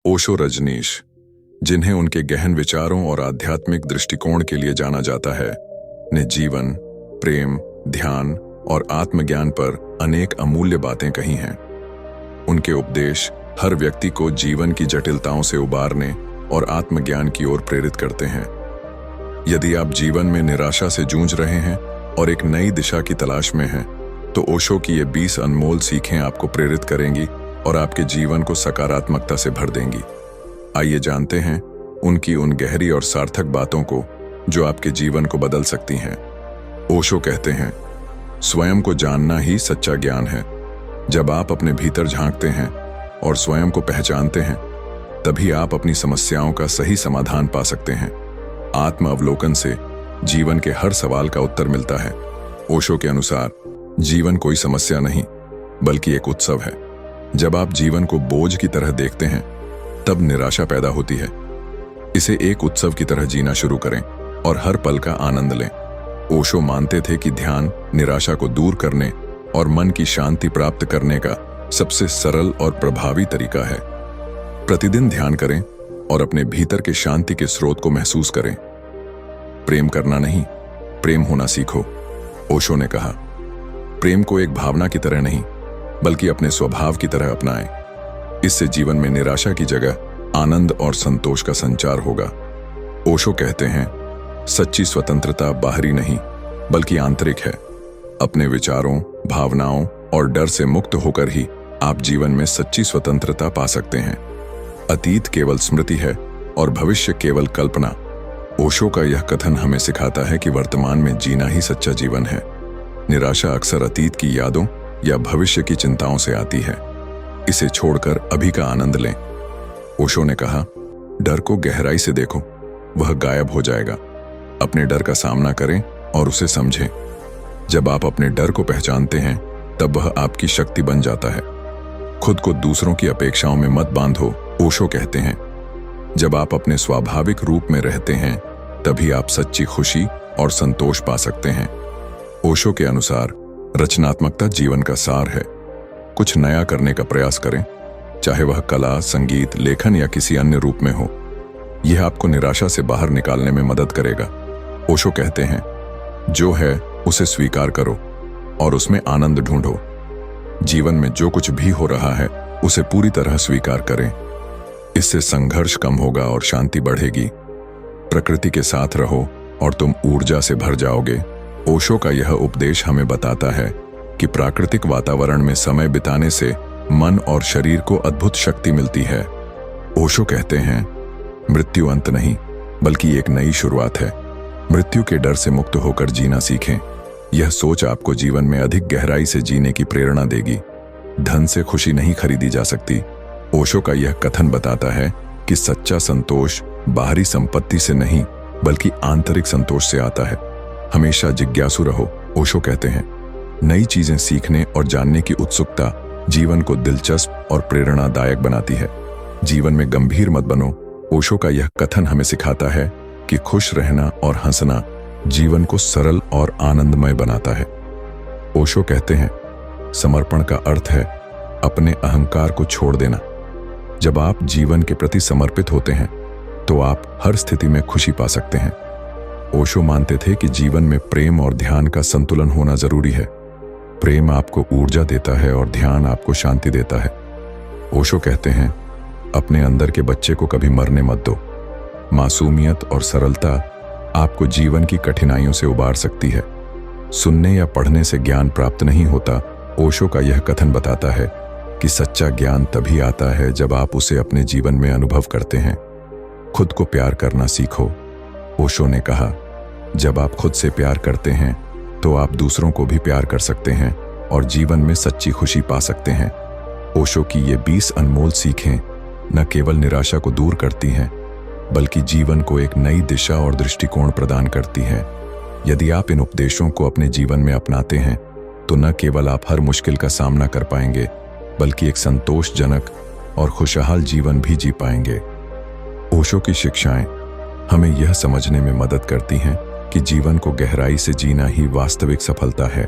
ओशो रजनीश, जिन्हें उनके गहन विचारों और आध्यात्मिक दृष्टिकोण के लिए जाना जाता है, ने जीवन, प्रेम, ध्यान और आत्मज्ञान पर अनेक अमूल्य बातें कही हैं। उनके उपदेश हर व्यक्ति को जीवन की जटिलताओं से उबारने और आत्मज्ञान की ओर प्रेरित करते हैं। यदि आप जीवन में निराशा से जूझ रहे हैं और एक नई दिशा की तलाश में हैं, तो ओशो की ये 20 अनमोल सीखें आपको प्रेरित करेंगी और आपके जीवन को सकारात्मकता से भर देंगी। आइए जानते हैं उनकी उन गहरी और सार्थक बातों को जो आपके जीवन को बदल सकती हैं। ओशो कहते हैं, स्वयं को जानना ही सच्चा ज्ञान है। जब आप अपने भीतर झांकते हैं और स्वयं को पहचानते हैं, तभी आप अपनी समस्याओं का सही समाधान पा सकते हैं। आत्म अवलोकन से जीवन के हर सवाल का उत्तर मिलता है। ओशो के अनुसार जीवन कोई समस्या नहीं, बल्कि एक उत्सव है। जब आप जीवन को बोझ की तरह देखते हैं, तब निराशा पैदा होती है। इसे एक उत्सव की तरह जीना शुरू करें और हर पल का आनंद लें। ओशो मानते थे कि ध्यान निराशा को दूर करने और मन की शांति प्राप्त करने का सबसे सरल और प्रभावी तरीका है। प्रतिदिन ध्यान करें और अपने भीतर के शांति के स्रोत को महसूस करें। प्रेम करना नहीं, प्रेम होना सीखो। ओशो ने कहा, प्रेम को एक भावना की तरह नहीं, बल्कि अपने स्वभाव की तरह अपनाएं। इससे जीवन में निराशा की जगह आनंद और संतोष का संचार होगा। ओशो कहते हैं, सच्ची स्वतंत्रता बाहरी नहीं, बल्कि आंतरिक है। अपने विचारों, भावनाओं और डर से मुक्त होकर ही आप जीवन में सच्ची स्वतंत्रता पा सकते हैं। अतीत केवल स्मृति है और भविष्य केवल कल्पना। ओशो का यह कथन हमें सिखाता है कि वर्तमान में जीना ही सच्चा जीवन है। निराशा अक्सर अतीत की यादों या भविष्य की चिंताओं से आती है। इसे छोड़कर अभी का आनंद लें। ओशो ने कहा, डर को गहराई से देखो, वह गायब हो जाएगा। अपने डर का सामना करें और उसे समझें। जब आप अपने डर को पहचानते हैं, तब वह आपकी शक्ति बन जाता है। खुद को दूसरों की अपेक्षाओं में मत बांधो। ओशो कहते हैं, जब आप अपने स्वाभाविक रूप में रहते हैं, तभी आप सच्ची खुशी और संतोष पा सकते हैं। ओशो के अनुसार रचनात्मकता जीवन का सार है। कुछ नया करने का प्रयास करें, चाहे वह कला, संगीत, लेखन या किसी अन्य रूप में हो। यह आपको निराशा से बाहर निकालने में मदद करेगा। ओशो कहते हैं, जो है उसे स्वीकार करो और उसमें आनंद ढूंढो। जीवन में जो कुछ भी हो रहा है, उसे पूरी तरह स्वीकार करें। इससे संघर्ष कम होगा और शांति बढ़ेगी। प्रकृति के साथ रहो और तुम ऊर्जा से भर जाओगे। ओशो का यह उपदेश हमें बताता है कि प्राकृतिक वातावरण में समय बिताने से मन और शरीर को अद्भुत शक्ति मिलती है। ओशो कहते हैं, मृत्यु अंत नहीं, बल्कि एक नई शुरुआत है। मृत्यु के डर से मुक्त होकर जीना सीखें। यह सोच आपको जीवन में अधिक गहराई से जीने की प्रेरणा देगी। धन से खुशी नहीं खरीदी जा सकती। ओशो का यह कथन बताता है कि सच्चा संतोष बाहरी संपत्ति से नहीं, बल्कि आंतरिक संतोष से आता है। हमेशा जिज्ञासु रहो। ओशो कहते हैं, नई चीजें सीखने और जानने की उत्सुकता जीवन को दिलचस्प और प्रेरणादायक बनाती है। जीवन में गंभीर मत बनो। ओशो का यह कथन हमें सिखाता है कि खुश रहना और हंसना जीवन को सरल और आनंदमय बनाता है। ओशो कहते हैं, समर्पण का अर्थ है अपने अहंकार को छोड़ देना। जब आप जीवन के प्रति समर्पित होते हैं, तो आप हर स्थिति में खुशी पा सकते हैं। ओशो मानते थे कि जीवन में प्रेम और ध्यान का संतुलन होना जरूरी है। प्रेम आपको ऊर्जा देता है और ध्यान आपको शांति देता है। ओशो कहते हैं, अपने अंदर के बच्चे को कभी मरने मत दो। मासूमियत और सरलता आपको जीवन की कठिनाइयों से उबार सकती है। सुनने या पढ़ने से ज्ञान प्राप्त नहीं होता। ओशो का यह कथन बताता है कि सच्चा ज्ञान तभी आता है जब आप उसे अपने जीवन में अनुभव करते हैं। खुद को प्यार करना सीखो। ओशो ने कहा, जब आप खुद से प्यार करते हैं, तो आप दूसरों को भी प्यार कर सकते हैं और जीवन में सच्ची खुशी पा सकते हैं। ओशो की ये 20 अनमोल सीखें न केवल निराशा को दूर करती हैं, बल्कि जीवन को एक नई दिशा और दृष्टिकोण प्रदान करती हैं। यदि आप इन उपदेशों को अपने जीवन में अपनाते हैं, तो न केवल आप हर मुश्किल का सामना कर पाएंगे, बल्कि एक संतोषजनक और खुशहाल जीवन भी जी पाएंगे। ओशो की शिक्षाएं हमें यह समझने में मदद करती हैं कि जीवन को गहराई से जीना ही वास्तविक सफलता है।